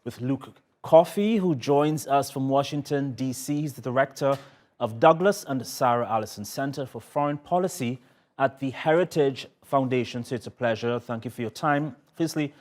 with Luke Coffey, who joins us from Washington, D.C. He's the director of Douglas and Sarah Allison Center for Foreign Policy at the Heritage Foundation. So it's a pleasure. Thank you for your time. Firstly,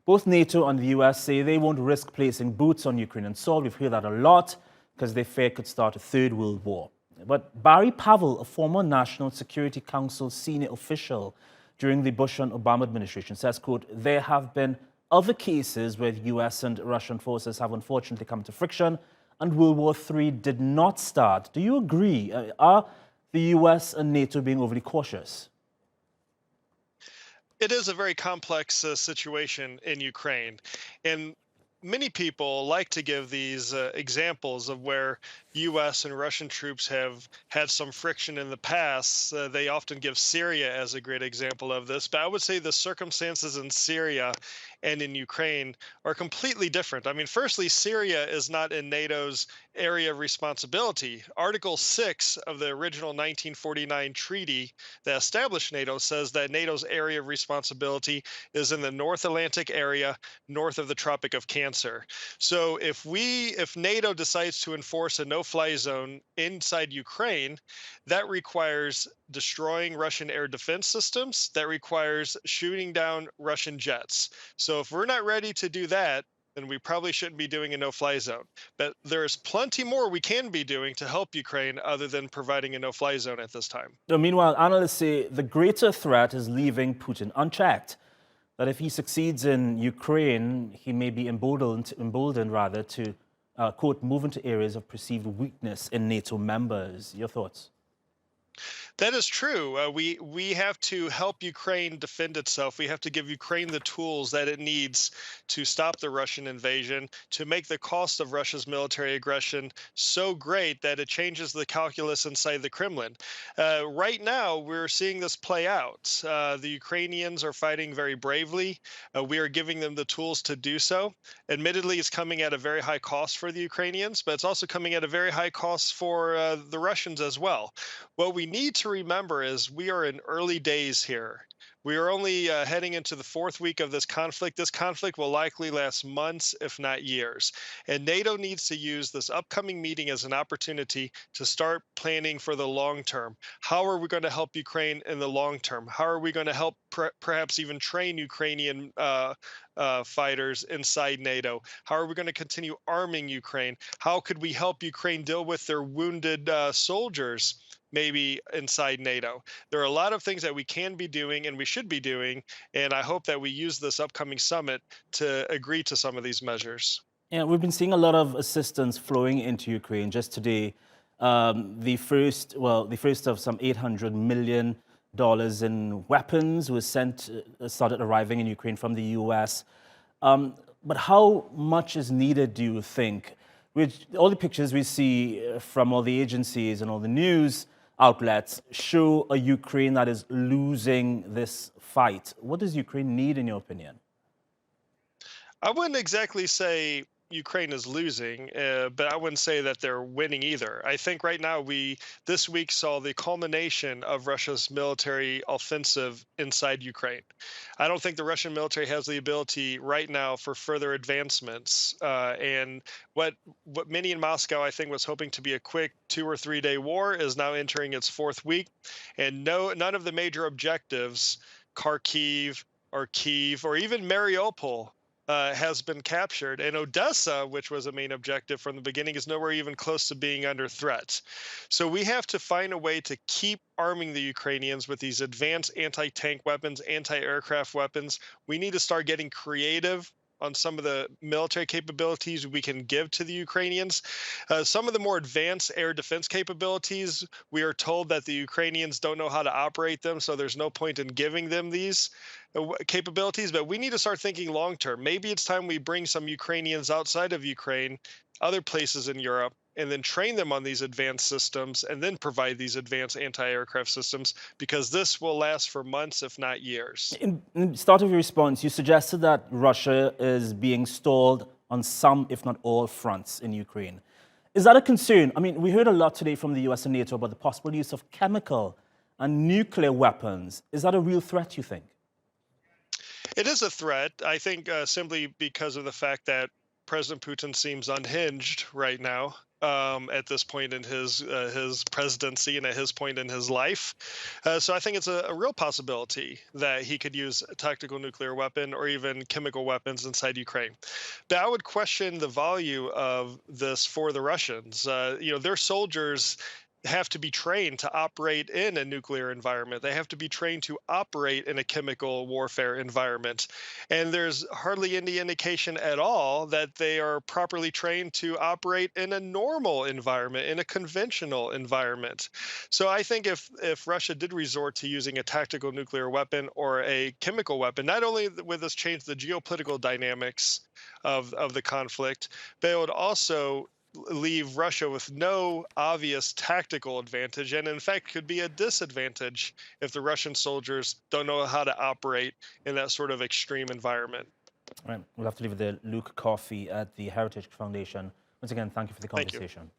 both NATO and the US say they won't risk placing boots on Ukrainian soil. We've heard that a lot because they fear it could start a third world war. But Barry Pavel, a former National Security Council senior official during the Bush and Obama administration, says, quote, there have been other cases where US and Russian forces have unfortunately come to friction and World War III did not start. Do you agree? Are the US and NATO being overly cautious? It is a very complex situation in Ukraine. And many people like to give these examples of where U.S. and Russian troops have had some friction in the past. They often give Syria as a great example of this. But I would say the circumstances in Syria and in Ukraine are completely different. I mean, firstly, Syria is not in NATO's area of responsibility. Article 6 of the original 1949 treaty that established NATO says that NATO's area of responsibility is in the North Atlantic area, north of the Tropic of Cancer. So if NATO decides to enforce a no-fly zone inside Ukraine, that requires destroying Russian air defense systems, that requires shooting down Russian jets. So if we're not ready to do that, then we probably shouldn't be doing a no-fly zone. But there's plenty more we can be doing to help Ukraine other than providing a no-fly zone at this time. Meanwhile, analysts say the greater threat is leaving Putin unchecked. That if he succeeds in Ukraine, he may be emboldened to, quote, move into areas of perceived weakness in NATO members. Your thoughts? That is true. We have to help Ukraine defend itself. We have to give Ukraine the tools that it needs to stop the Russian invasion, to make the cost of Russia's military aggression so great that it changes the calculus inside the Kremlin. Right now, we're seeing this play out. The Ukrainians are fighting very bravely. We are giving them the tools to do so. Admittedly, it's coming at a very high cost for the Ukrainians, but it's also coming at a very high cost for the Russians as well. What we need to remember is we are in early days here. We are only heading into the fourth week of this conflict. This conflict will likely last months, if not years. And NATO needs to use this upcoming meeting as an opportunity to start planning for the long term. How are we going to help Ukraine in the long term? How are we going to help perhaps even train Ukrainian fighters inside NATO? How are we going to continue arming Ukraine? How could we help Ukraine deal with their wounded soldiers? Maybe inside NATO. There are a lot of things that we can be doing and we should be doing, and I hope that we use this upcoming summit to agree to some of these measures. Yeah, we've been seeing a lot of assistance flowing into Ukraine. Just today, the first of some $800 million in weapons was started arriving in Ukraine from the US. But how much is needed, do you think? With all the pictures we see from all the agencies and all the news outlets show a Ukraine that is losing this fight. What does Ukraine need, in your opinion? I wouldn't exactly say Ukraine is losing, but I wouldn't say that they're winning either. I think right now this week saw the culmination of Russia's military offensive inside Ukraine. I don't think the Russian military has the ability right now for further advancements. And what many in Moscow, I think, was hoping to be a quick 2 or 3 day war is now entering its fourth week. And none of the major objectives, Kharkiv or Kyiv or even Mariupol, has been captured, and Odessa, which was a main objective from the beginning, is nowhere even close to being under threat. So we have to find a way to keep arming the Ukrainians with these advanced anti-tank weapons, anti-aircraft weapons. We need to start getting creative on some of the military capabilities we can give to the Ukrainians. Some of the more advanced air defense capabilities, we are told that the Ukrainians don't know how to operate them, so there's no point in giving them these capabilities, but we need to start thinking long term. Maybe it's time we bring some Ukrainians outside of Ukraine, other places in Europe, and then train them on these advanced systems and then provide these advanced anti-aircraft systems, because this will last for months, if not years. In the start of your response, you suggested that Russia is being stalled on some, if not all, fronts in Ukraine. Is that a concern? I mean, we heard a lot today from the US and NATO about the possible use of chemical and nuclear weapons. Is that a real threat, you think? It is a threat, I think, simply because of the fact that President Putin seems unhinged right now. At this point in his presidency and at his point in his life, so I think it's a real possibility that he could use a tactical nuclear weapon or even chemical weapons inside Ukraine. But I would question the value of this for the Russians. Their soldiers have to be trained to operate in a nuclear environment. They have to be trained to operate in a chemical warfare environment. And there's hardly any indication at all that they are properly trained to operate in a normal environment, in a conventional environment. So I think if Russia did resort to using a tactical nuclear weapon or a chemical weapon, not only would this change the geopolitical dynamics of the conflict, but it would also leave Russia with no obvious tactical advantage, and in fact could be a disadvantage if the Russian soldiers don't know how to operate in that sort of extreme environment. All right, we'll have to leave it there. Luke Coffey at the Heritage Foundation. Once again, thank you for the Thank you. conversation.